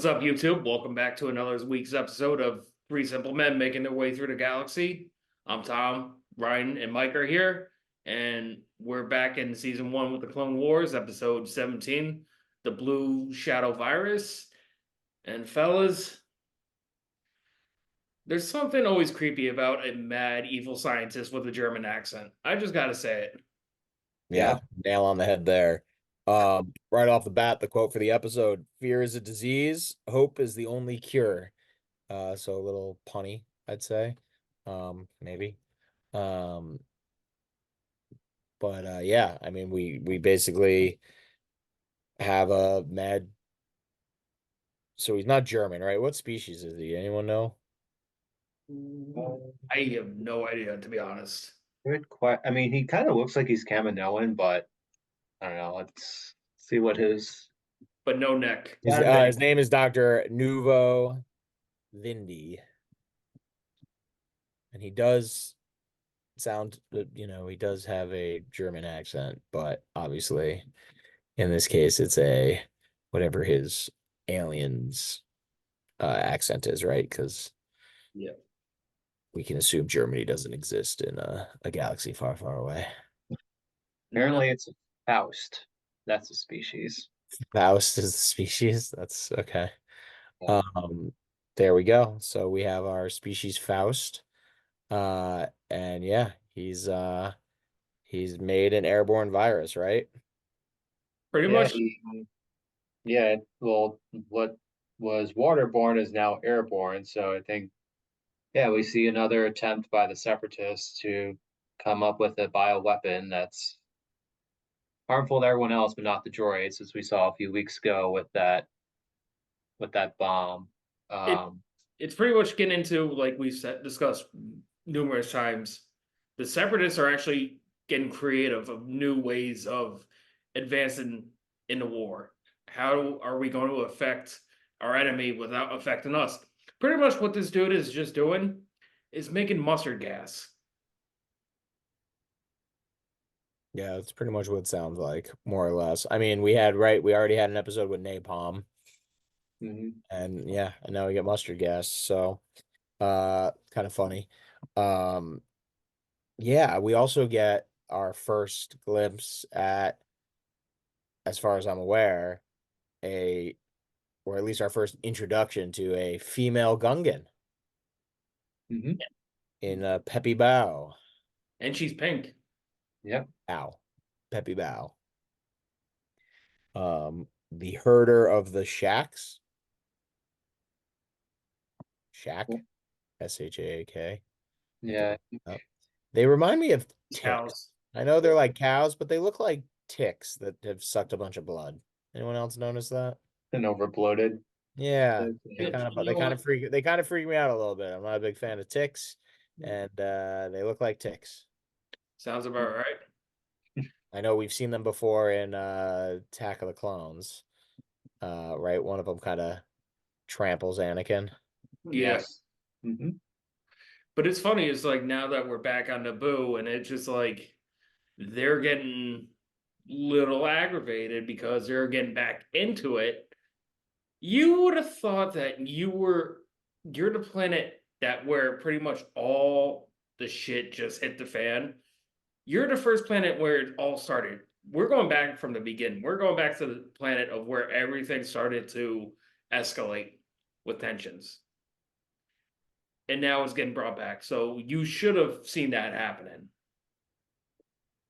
up, YouTube? Welcome back to another week's episode of Three Simple Men Making Their Way Through the Galaxy. I'm Tom, Ryan, and Mike are here, and we're back in season 1 with the Clone Wars, episode 17, the Blue Shadow Virus. And fellas, there's something always creepy about a mad, evil scientist with a German accent. I just gotta say it. Yeah, nail on the head there. Right off the bat, the quote for the episode: "Fear is a disease, hope is the only cure." So a little punny, I'd say. Maybe. Um, but yeah, I mean, we basically have a mad. So he's not German, right? What species is he? Anyone know? I have no idea, to be honest. Good quite. I mean, he kind of looks like he's Kaminoan, but I don't know. Let's see what his. But no neck. His name is Dr. Nuvo Vindi, and he does sound, he does have a German accent, but obviously in this case it's a whatever his aliens accent is, right? Because Yeah. we can assume Germany doesn't exist in a galaxy far, far away. Apparently, it's a Faust. That's a species. Faust is the species. That's okay. Yeah. There we go. So we have our species Faust. And yeah, he's made an airborne virus, right? Pretty Yeah. much. Yeah. Well, what was waterborne is now airborne. So I think, yeah, we see another attempt by the separatists to come up with a bioweapon that's harmful to everyone else, but not the droids, as we saw a few weeks ago with that bomb. It Um, it's pretty much getting into, like we've discussed numerous times, the separatists are actually getting creative of new ways of advancing in the war. How are we going to affect our enemy without affecting us? Pretty much what this dude is just doing is making mustard gas. Yeah, that's pretty much what it sounds like, more or less. I mean, we already had an episode with napalm, mhm. and yeah, and now we get mustard gas. So, kind of funny. Um, yeah, we also get our first glimpse at, as far as I'm aware, a or at least our first introduction to a female Gungan Mm-hmm. in Peppy Bow. And she's pink. Yep. Ow. Peppy Bow. The herder of the shacks. Shack. SHAK. Yeah. They remind me of ticks. Cows. I know they're like cows, but they look like ticks that have sucked a bunch of blood. Anyone else notice that? And overbloated. Yeah. They You kind of know what? freak me out a little bit. I'm not a big fan of ticks, and they look like ticks. Sounds about right. I know we've seen them before in Attack of the Clones. Right? One of them kind of tramples Anakin. Yeah. Yes. Mm-hmm. But it's funny, it's like now that we're back on Naboo, and it's just like they're getting little aggravated because they're getting back into it. You would have thought that you're the planet that where pretty much all the shit just hit the fan. You're the first planet where it all started. We're going back from the beginning. We're going back to the planet of where everything started to escalate with tensions. And now it's getting brought back. So you should have seen that happening.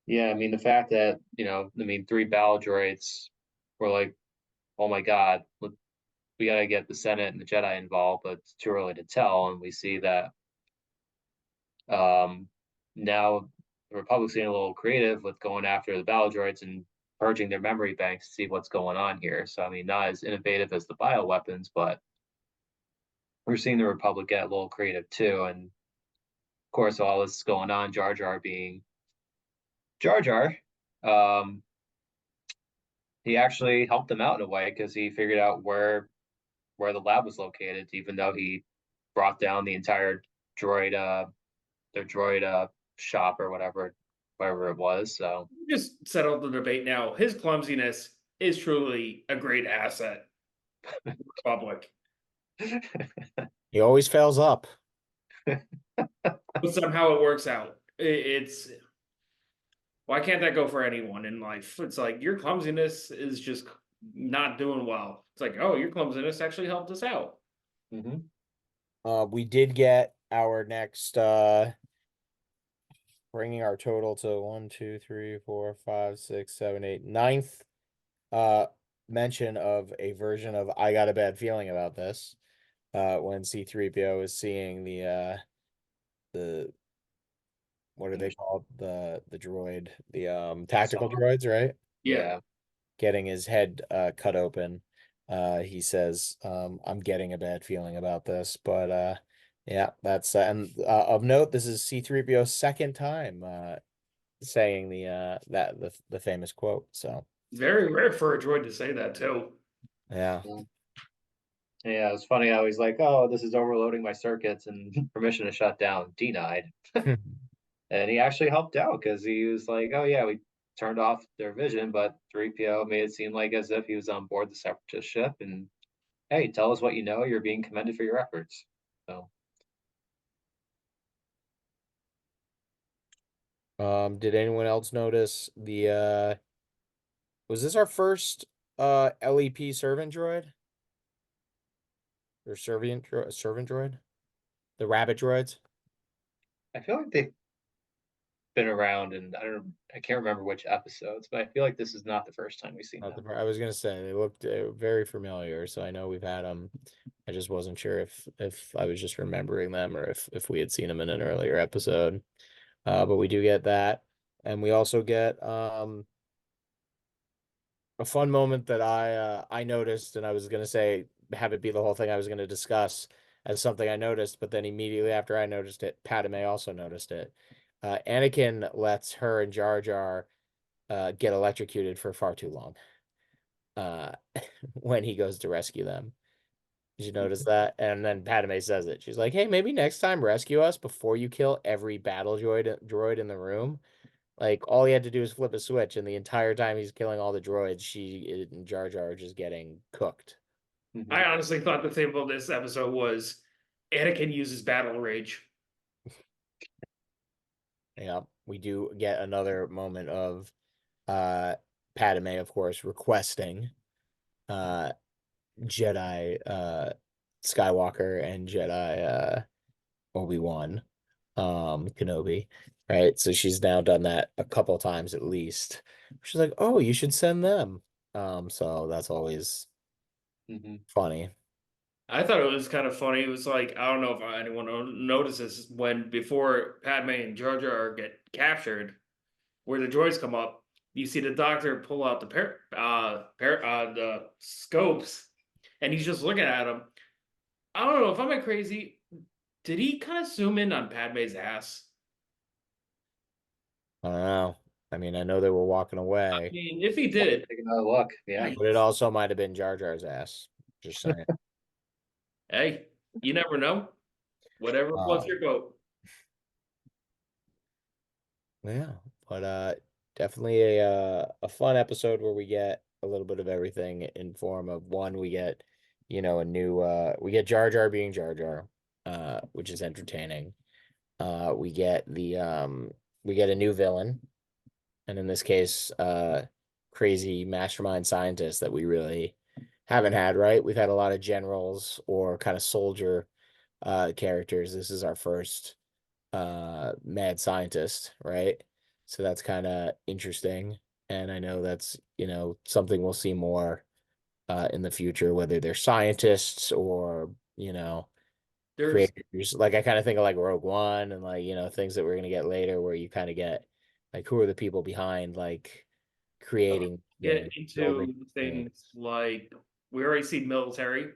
Yeah, I mean the fact that, three battle droids were like, oh my God, we gotta get the Senate and the Jedi involved, but it's too early to tell. And we see that now the Republic's getting a little creative with going after the battle droids and purging their memory banks to see what's going on here. So I mean, not as innovative as the bioweapons, but we're seeing the Republic get a little creative too. And of course, all this is going on, Jar Jar being Jar Jar, um, he actually helped them out in a way because he figured out where the lab was located, even though he brought down the entire droid their droid shop or whatever it was. So Just settle the debate now. His clumsiness is truly a great asset. Republic. He always fails up. But somehow it works out. It's why can't that go for anyone in life? It's like your clumsiness is just not doing well. It's like, oh, your clumsiness actually helped us out. Hmm. We did get our next bringing our total to 1, 2, 3, 4, 5, 6, 7, 8, ninth mention of a version of I got a bad feeling about this. When C3PO is seeing the what are they called? The droid, the tactical droids, right? Yeah, Yeah. Getting his head cut open. He says, I'm getting a bad feeling about this, but yeah, that's and of note, this is C3PO's second time saying the famous quote. So very rare for a droid to say that too. yeah. Yeah, it's funny how he's like, "Oh, this is overloading my circuits and permission to shut down denied." And he actually helped out because he was like, "Oh yeah, we turned off their vision, but 3PO made it seem like as if he was on board the separatist ship and hey, tell us what you know, you're being commended for your efforts." So, Did anyone else notice the was this our first LEP servant droid? Or servant droid? The rabbit droids? I feel like they've been around and I can't remember which episodes, but I feel like this is not the first time we've seen Not them. I was gonna say they looked very familiar, so I know we've had them. I just wasn't sure if I was just remembering them or if we had seen them in an earlier episode. But we do get that, and we also get a fun moment that I noticed, and I was gonna say have it be the whole thing I was gonna discuss as something I noticed, but then immediately after I noticed it, Padme also noticed it. Anakin lets her and Jar Jar get electrocuted for far too long. Uh, when he goes to rescue them. Did you notice that? And then Padme says it. She's like, "Hey, maybe next time rescue us before you kill every battle droid in the room." Like all he had to do is flip a switch, and the entire time he's killing all the droids, she and Jar Jar are just getting cooked. Hmm. I honestly thought the theme of this episode was Anakin uses battle rage. Yeah, we do get another moment of uh Padme, of course, requesting uh Jedi Skywalker and Jedi Obi-Wan Kenobi, right? So she's now done that a couple times at least. She's like, "Oh, you should send them." So that's always Hmm. funny. I thought it was kind of funny. It was like I don't know if anyone notices when before Padme and Jar Jar get captured, where the droids come up, you see the doctor pull out the scopes, and he's just looking at them. I don't know if I'm crazy. Did he kind of zoom in on Padme's ass? I don't know. I mean, I know they were walking I away, mean, if he did, Take another look. Yeah. but it also might have been Jar Jar's ass. Just saying. hey, you never know. Whatever floats Um, your boat. yeah, but definitely a fun episode where we get a little bit of everything in form of one, we get, a new we get Jar Jar being Jar Jar, which is entertaining. We get we get a new villain, and in this case, crazy mastermind scientist that we really haven't had, right? We've had a lot of generals or kind of soldier characters. This is our first mad scientist, right? So that's kind of interesting. And I know that's, something we'll see more in the future, whether they're scientists or, There's creators. Like I kind of think of like Rogue One and like, things that we're gonna get later where you kind of get like who are the people behind like creating, get building. into things like we already see military.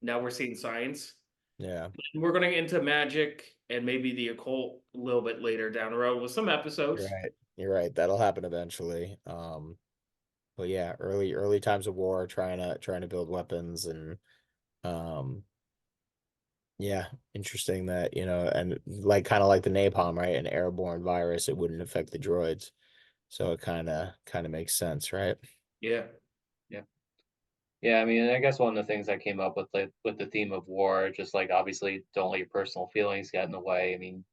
Now we're seeing science. Yeah. We're going to get into magic and maybe the occult a little bit later down the road with some You're episodes. right. You're right. That'll happen eventually. But yeah, early times of war, trying to build weapons and um yeah, interesting that, and like kind of like the napalm, right? An airborne virus, it wouldn't affect the droids. So it kind of makes sense, right? Yeah. Yeah. Yeah, I mean, I guess one of the things I came up with, like, with the theme of war, just like obviously don't let your personal feelings get in the way. I mean,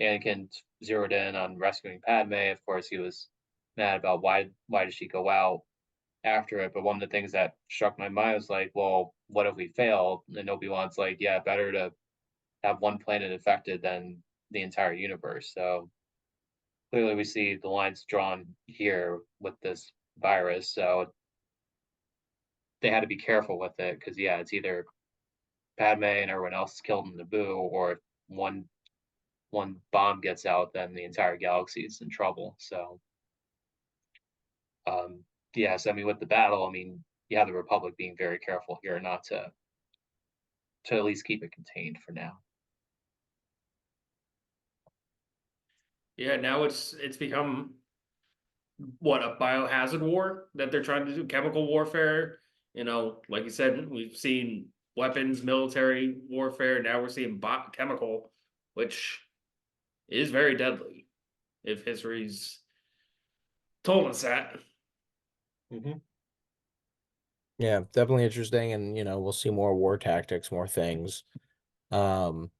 Anakin zeroed in on rescuing Padme. Of course, he was mad about why did she go out after it. But one of the things that struck my mind was like, well, what if we fail? And Obi-Wan's like, yeah, better to have one planet affected than the entire universe. So clearly, we see the lines drawn here with this virus. So they had to be careful with it because yeah, it's either Padme and everyone else is killed in Naboo, or if one bomb gets out, then the entire galaxy is in trouble. So, yes, I mean, with the battle, I mean, you have the Republic being very careful here not to at least keep it contained for now. Yeah, now it's become what, a biohazard war that they're trying to do, chemical warfare. Like you said, we've seen weapons, military warfare. Now we're seeing chemical, which is very deadly. If history's told us that. Mm-hmm. Yeah, definitely interesting, and we'll see more war tactics, more things. Um,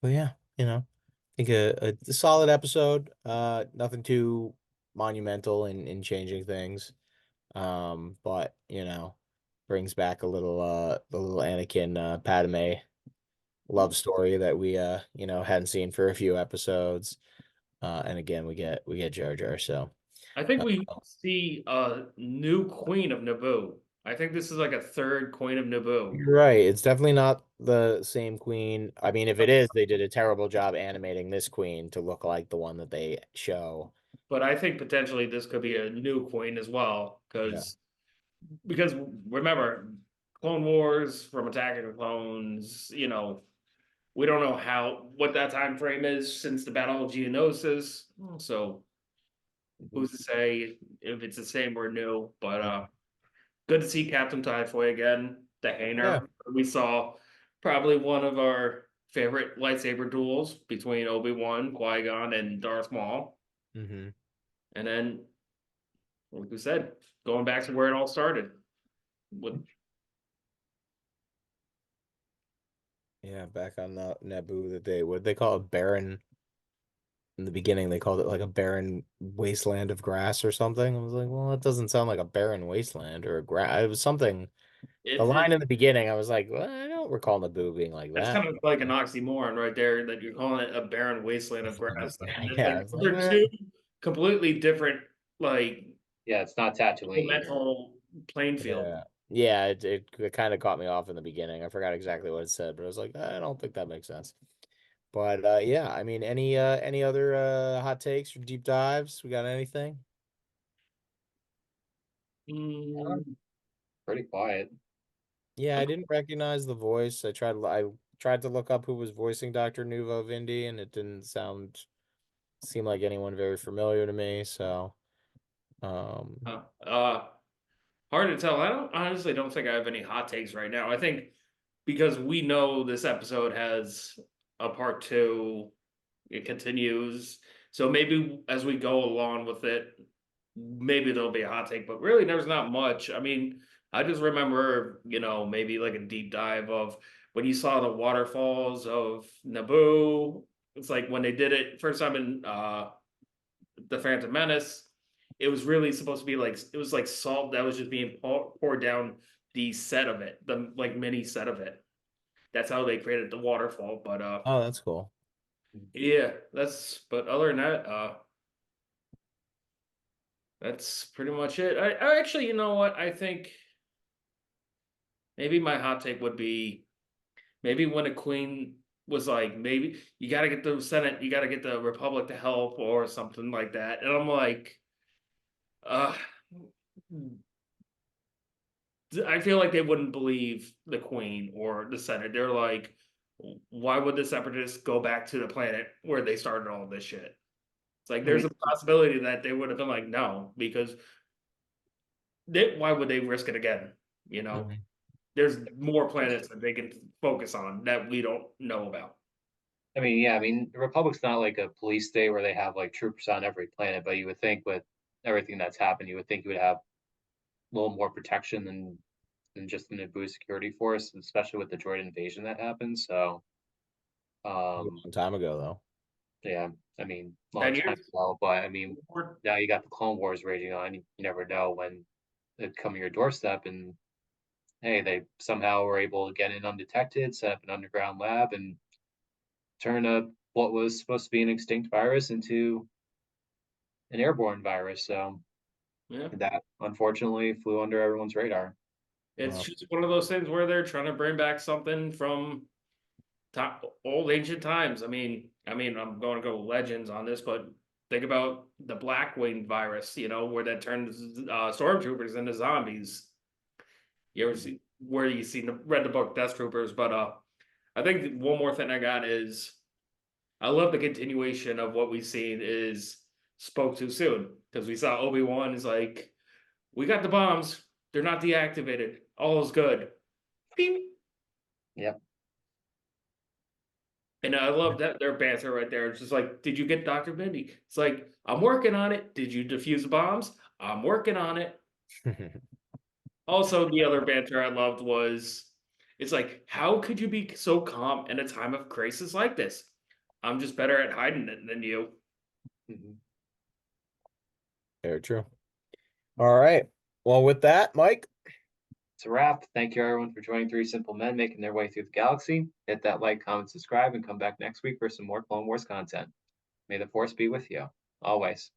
but yeah, I think a solid episode. Nothing too monumental in changing things. But brings back a little the little Anakin Padme love story that we hadn't seen for a few episodes. And again we get Jar Jar. So I think uh, we see a new queen of Naboo. I think this is like a third queen of Naboo. you're right. It's definitely not the same queen. I mean, if it is, they did a terrible job animating this queen to look like the one that they show. But I think potentially this could be a new queen as well, Yeah. because remember, Clone Wars from Attack of the Clones, we don't know what that time frame is since the Battle of Geonosis. So Mm-hmm. who's to say if it's the same or new? But good to see Captain Typhoid again, the Yeah. Hainer. We saw probably one of our favorite lightsaber duels between Obi-Wan, Qui-Gon, and Darth Maul. Hmm. And then, like we said, going back to where it all started with Yeah, back on the Naboo that they call it barren in the beginning. They called it like a barren wasteland of grass or something. I was like, well, that doesn't sound like a barren wasteland or a grass. It was something. The it. line in the beginning, I was like, well, I don't recall Naboo being like That's that. kind of like an oxymoron right there that you're calling it a barren wasteland of grass. And it's Yeah, I like was like, they're two completely different, like Yeah, it's not Tatooine or mental playing field. yeah. Yeah, it kind of caught me off in the beginning. I forgot exactly what it said, but I was like, I don't think that makes sense. But yeah, I mean, any other hot takes or deep dives? We got anything? Mm, pretty quiet. Yeah, I didn't recognize the voice. I tried to look up who was voicing Dr. Nuvo Vindi, and it didn't seem like anyone very familiar to me. So, um, uh, uh, hard to tell. I honestly don't think I have any hot takes right now. I think because we know this episode has a part two, it continues. So maybe as we go along with it, maybe there'll be a hot take, but really there's not much. I mean, I just remember, maybe like a deep dive of when you saw the waterfalls of Naboo. It's like when they did it first time in the Phantom Menace. It was really supposed to be like it was like salt that was just being poured down the set of it, the like mini set of it. That's how they created the waterfall. But oh, that's cool. yeah, but other than that, that's pretty much it. I actually, you know what? I think maybe my hot take would be maybe when the Queen was like, maybe you got to get the Senate, you got to get the Republic to help or something like that. And I'm like, uh, I feel like they wouldn't believe the Queen or the Senate. They're like, why would the Separatists go back to the planet where they started all this shit? It's like I mean, there's a possibility that they would have been like, no, because why would they risk it again? You know, Mhm. there's more planets that they can focus on that we don't know about. yeah, I mean, the Republic's not like a police state where they have like troops on every planet, but you would think with everything that's happened, you would think you would have a little more protection than and just an Naboo security force, especially with the droid invasion that happened. So, A um, long time ago, though. yeah, I mean, long 10 time years. ago, but I mean, Or- now you got the Clone Wars raging on. You never know when it come to your doorstep, and hey, they somehow were able to get in undetected, set up an underground lab, and turn what was supposed to be an extinct virus into an airborne virus. So Yeah. that unfortunately flew under everyone's radar. It's Wow. just one of those things where they're trying to bring back something from old ancient times. I'm going to go legends on this, but think about the black winged virus, where that turns stormtroopers into zombies. You ever see where you read the book Death Troopers? But I think one more thing I got is I love the continuation of what we've seen is spoke too soon because we saw Obi-Wan is like, we got the bombs, they're not deactivated, all is good. Beep. Yep. And I love that their banter right there. It's just like, did you get Dr. Mindy? It's like, I'm working on it. Did you defuse the bombs? I'm working on it. Also, the other banter I loved was, it's like, how could you be so calm in a time of crisis like this? I'm just better at hiding it than you. Mhm. Very true. All right. Well, with that, Mike, It's a wrap. Thank you, everyone, for joining Three Simple Men making their way through the galaxy. Hit that like, comment, subscribe, and come back next week for some more Clone Wars content. May the Force be with you, always.